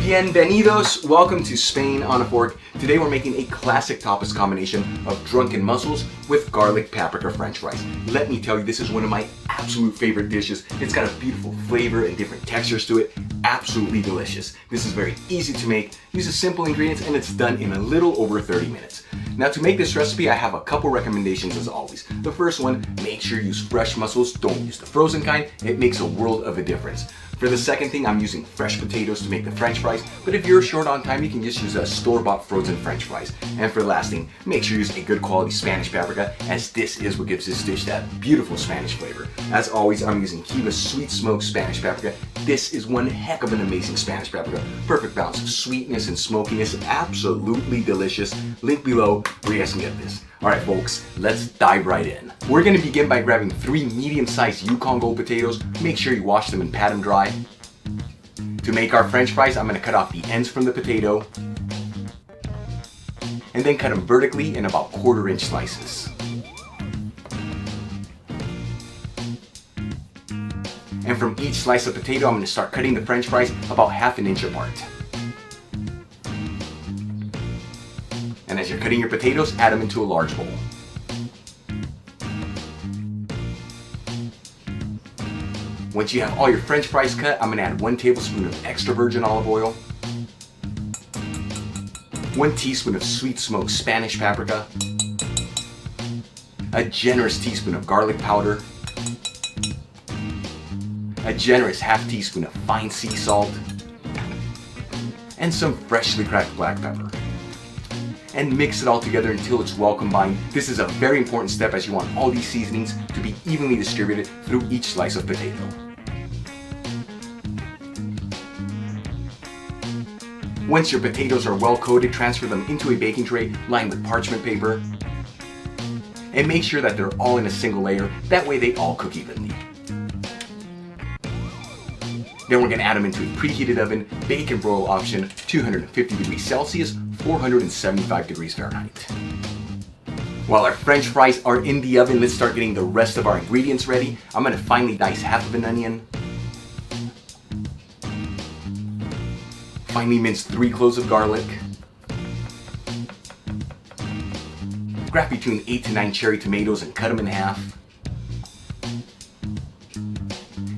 Bienvenidos! Welcome to Spain on a Fork. Today we're making a classic tapas combination of drunken mussels with garlic paprika french fries. Let me tell you, this is one of my absolute favorite dishes. It's got a beautiful flavor and different textures to it. Absolutely delicious. This is very easy to make, uses simple ingredients, and it's done in a little over 30 minutes. Now to make this recipe, I have a couple recommendations as always. The first one, make sure you use fresh mussels. Don't use the frozen kind. It makes a world of a difference. For the second thing, I'm using fresh potatoes to make the french fries, but if you're short on time, you can just use a store-bought frozen french fries. And for the last thing, make sure you use a good quality Spanish paprika, as this is what gives this dish that beautiful Spanish flavor. As always, I'm using Kiva sweet smoked Spanish paprika. This is one heck of an amazing Spanish paprika. Perfect balance of sweetness and smokiness, absolutely delicious. Link below where you guys can get this. Alright folks, let's dive right in. We're going to begin by grabbing 3 medium-sized Yukon Gold potatoes. Make sure you wash them and pat them dry. To make our french fries, I'm going to cut off the ends from the potato and then cut them vertically in about 1/4 inch slices. And from each slice of potato, I'm going to start cutting the french fries about 1/2 inch apart. And as you're cutting your potatoes, add them into a large bowl. Once you have all your french fries cut, I'm going to add 1 tablespoon of extra virgin olive oil, 1 teaspoon of sweet smoked Spanish paprika, a generous teaspoon of garlic powder, a generous 1/2 teaspoon of fine sea salt, and some freshly cracked black pepper. And mix it all together until it's well combined. This is a very important step as you want all these seasonings to be evenly distributed through each slice of potato. Once your potatoes are well coated, transfer them into a baking tray lined with parchment paper. And make sure that they're all in a single layer, that way they all cook evenly. Then we're going to add them into a preheated oven, bake and broil option, 250 degrees Celsius, 475 degrees Fahrenheit. While our french fries are in the oven, let's start getting the rest of our ingredients ready. I'm going to finely dice 1/2 of an onion, finely mince 3 cloves of garlic, grab between 8 to 9 cherry tomatoes and cut them in half,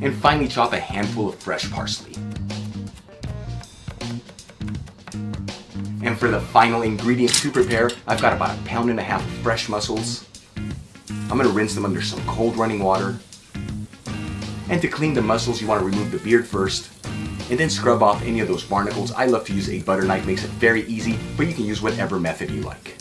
and finally chop a handful of fresh parsley. And for the final ingredient to prepare, I've got about 1.5 pounds of fresh mussels. I'm going to rinse them under some cold running water. And to clean the mussels, you want to remove the beard first, and then scrub off any of those barnacles. I love to use a butter knife, makes it very easy, but you can use whatever method you like.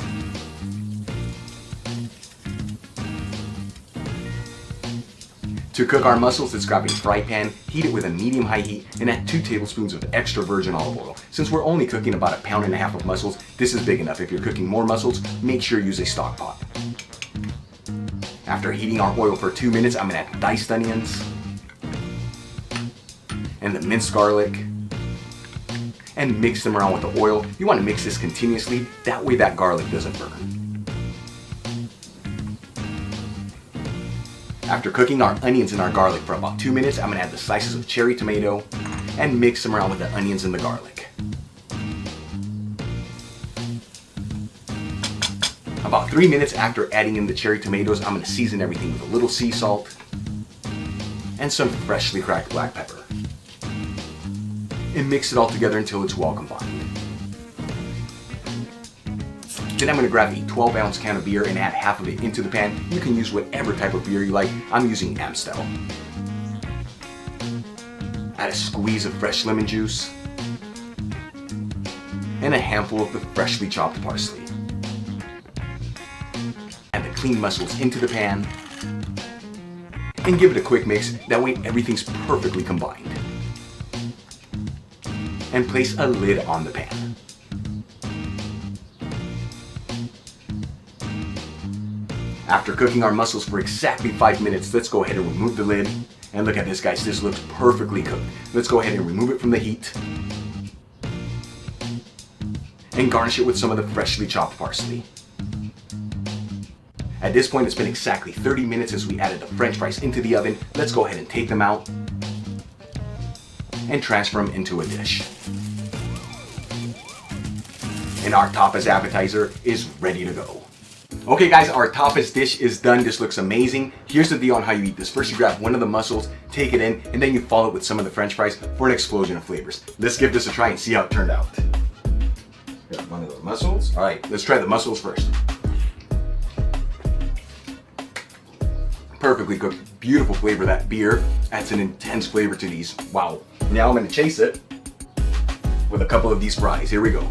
To cook our mussels, let's grab a fry pan, heat it with a medium-high heat, and add 2 tablespoons of extra virgin olive oil. Since we're only cooking about 1.5 pounds of mussels, this is big enough. If you're cooking more mussels, make sure you use a stock pot. After heating our oil for 2 minutes, I'm going to add diced onions and the minced garlic and mix them around with the oil. You want to mix this continuously, that way that garlic doesn't burn. After cooking our onions and our garlic for about 2 minutes, I'm going to add the slices of cherry tomato and mix them around with the onions and the garlic. About 3 minutes after adding in the cherry tomatoes, I'm going to season everything with a little sea salt and some freshly cracked black pepper. And mix it all together until it's well combined. Then I'm going to grab a 12-ounce can of beer and add 1/2 of it into the pan. You can use whatever type of beer you like. I'm using Amstel. Add a squeeze of fresh lemon juice and a handful of the freshly chopped parsley. Add the cleaned mussels into the pan and give it a quick mix. That way everything's perfectly combined. And place a lid on the pan. After cooking our mussels for exactly 5 minutes, let's go ahead and remove the lid. And look at this, guys, this looks perfectly cooked. Let's go ahead and remove it from the heat and garnish it with some of the freshly chopped parsley. At this point, it's been exactly 30 minutes since we added the french fries into the oven. Let's go ahead and take them out and transfer them into a dish. and our tapas appetizer is ready to go. Okay guys, our tapas dish is done. This looks amazing. Here's the deal on how you eat this. First you grab one of the mussels, take it in, and then you follow it with some of the french fries for an explosion of flavors. Let's give this a try and see how it turned out. Got one of those mussels. All right, let's try the mussels first. Perfectly cooked, beautiful flavor. That beer adds an intense flavor to these. Wow. Now I'm gonna chase it with a couple of these fries. Here we go.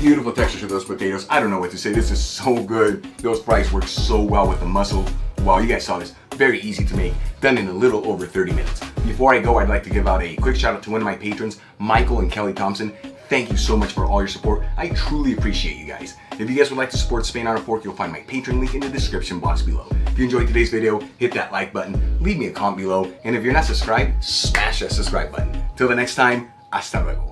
Beautiful texture to those potatoes. I don't know what to say. This is so good. Those fries work so well with the mussel. Wow, you guys saw this. Very easy to make. Done in a little over 30 minutes. Before I go, I'd like to give out a quick shout out to one of my patrons, Michael and Kelly Thompson. Thank you so much for all your support. I truly appreciate you guys. If you guys would like to support Spain on a Fork, you'll find my Patreon link in the description box below. If you enjoyed today's video, hit that like button, leave me a comment below, and if you're not subscribed, smash that subscribe button. Till the next time, hasta luego.